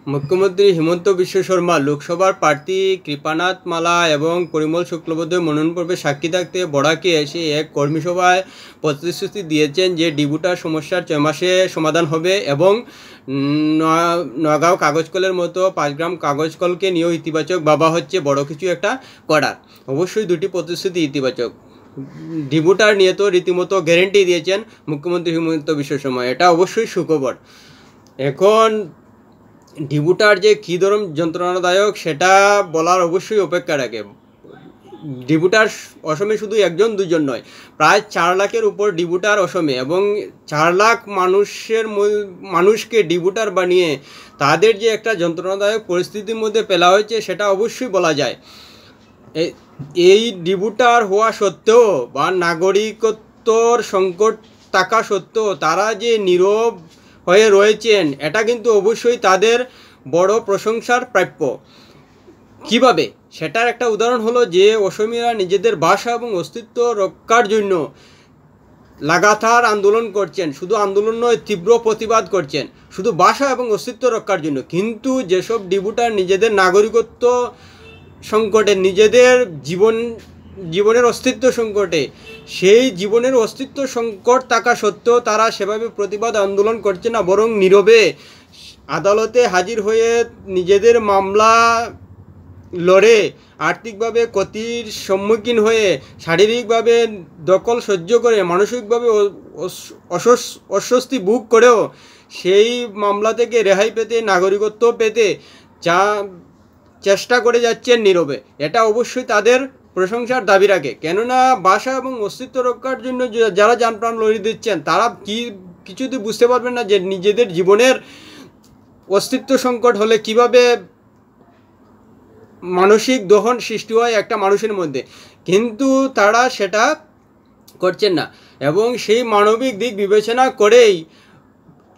মুখ্যমন্ত্রী হিমন্ত বিশ্ব শর্মা লোকসভার প্রার্থী কৃপানাথ মালা এবং পরিমল শুক্লবৈদ্যের মনোনয়ন পর্বে সাক্ষী থাকতে বরাকে এসে এক কর্মী সভায় প্রতিশ্রুতি দিয়েছেন যে ডিবুটার সমস্যার 6 মাসে সমাধান হবে এবং নগাঁও কাগজকলের মতো 5 গ্রাম কাগজকলকে নিয়েও ইতিবাচক ভাবা হচ্ছে বড় কিছু একটা করার। অবশ্যই দুটি প্রতিশ্রুতি ইতিবাচক। ডিবুটার নিয়ে তো রীতিমতো গ্যারেন্টি দিয়েছেন মুখ্যমন্ত্রী হিমন্ত বিশ্ব শর্মা, এটা অবশ্যই সুখবর। এখন ডিবুটার যে কী ধরনের যন্ত্রণাদায়ক সেটা বলার অবশ্যই অপেক্ষা রাখে। ডিবুটার অসমে শুধু একজন দুজন নয়, প্রায় 4 লাখের উপর ডিবুটার অসমে, এবং 4 লাখ মানুষকে ডিবুটার বানিয়ে তাদের যে একটা যন্ত্রণাদায়ক পরিস্থিতির মধ্যে ফেলা হয়েছে সেটা অবশ্যই বলা যায়। এই ডিবুটার হওয়া সত্ত্বেও বা নাগরিকত্বর সংকট থাকা সত্ত্বেও তারা যে নীরব হয়ে রয়েছেন এটা কিন্তু অবশ্যই তাদের বড় প্রশংসার প্রাপ্য। কিভাবে সেটার একটা উদাহরণ হলো যে অসমীয়ারা নিজেদের ভাষা এবং অস্তিত্ব রক্ষার জন্য লাগাতার আন্দোলন করছেন, শুধু আন্দোলন নয় তীব্র প্রতিবাদ করছেন শুধু ভাষা এবং অস্তিত্ব রক্ষার জন্য। কিন্তু যেসব ডিবুটার নিজেদের নাগরিকত্ব সংকটে, নিজেদের জীবনের অস্তিত্ব সংকটে, সেই জীবনের অস্তিত্ব সংকট থাকা সত্ত্বেও তারা সেভাবে প্রতিবাদ আন্দোলন করছে না, বরং নীরবে আদালতে হাজির হয়ে নিজেদের মামলা লড়ে আর্থিকভাবে ক্ষতির সম্মুখীন হয়ে শারীরিকভাবে দখল সহ্য করে মানসিকভাবে অস্বস্তি ভোগ করেও সেই মামলা থেকে রেহাই পেতে, নাগরিকত্ব পেতে চেষ্টা করে যাচ্ছেন নীরবে। এটা অবশ্যই তাদের প্রশংসার দাবি রাখে। কেননা ভাষা এবং অস্তিত্ব রক্ষার জন্য যারা জানপ্রাণ লড়িয়ে দিচ্ছেন তারা কিছুতেই বুঝতে পারবেন না যে নিজেদের জীবনের অস্তিত্ব সংকট হলে কিভাবে মানসিক দহন সৃষ্টি হয় একটা মানুষের মধ্যে, কিন্তু তারা সেটা করছেন না। এবং সেই মানবিক দিক বিবেচনা করেই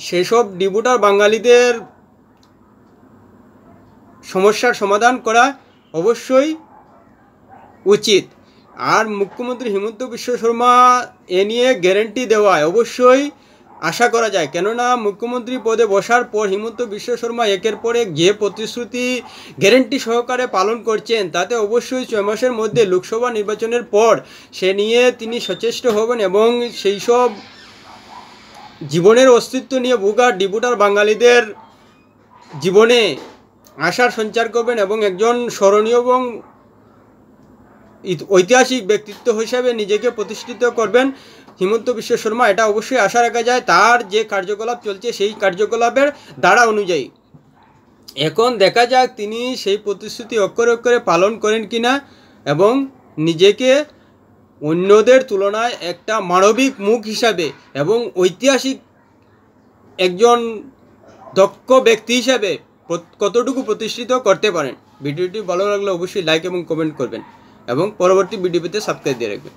সেসব ডিবুটার বাঙালিদের সমস্যার সমাধান করা অবশ্যই উচিত। আর মুখ্যমন্ত্রী হিমন্ত বিশ্ব শর্মা এ নিয়ে গ্যারেন্টি দেওয়ায় অবশ্যই আশা করা যায়। কেননা মুখ্যমন্ত্রী পদে বসার পর হিমন্ত বিশ্ব শর্মা একের পর এক যে প্রতিশ্রুতি গ্যারেন্টি সহকারে পালন করছেন তাতে অবশ্যই 6 মাসের মধ্যে লোকসভা নির্বাচনের পর সে নিয়ে তিনি সচেষ্ট হবেন এবং সেই সব জীবনের অস্তিত্ব নিয়ে ভোগা ডিবুটার বাঙালিদের জীবনে আশার সঞ্চার করবেন এবং একজন স্মরণীয় এবং ঐতিহাসিক ব্যক্তিত্ব হিসাবে নিজেকে প্রতিষ্ঠিত করবেন হিমন্ত বিশ্ব শর্মা। এটা অবশ্যই আশা রাখা যায় তার যে কার্যকলাপ চলছে সেই কার্যকলাপের ধারা অনুযায়ী। এখন দেখা যাক তিনি সেই প্রতিশ্রুতি অক্ষরে অক্ষরে পালন করেন কিনা এবং নিজেকে অন্যদের তুলনায় একটা মানবিক মুখ হিসাবে এবং ঐতিহাসিক একজন দক্ষ ব্যক্তি হিসাবে কতটুকু প্রতিষ্ঠিত করতে পারেন। ভিডিওটি ভালো লাগলে অবশ্যই লাইক এবং কমেন্ট করবেন এবং পরবর্তী ভিডিও পেতে সাবস্ক্রাইব দিয়ে রাখবেন।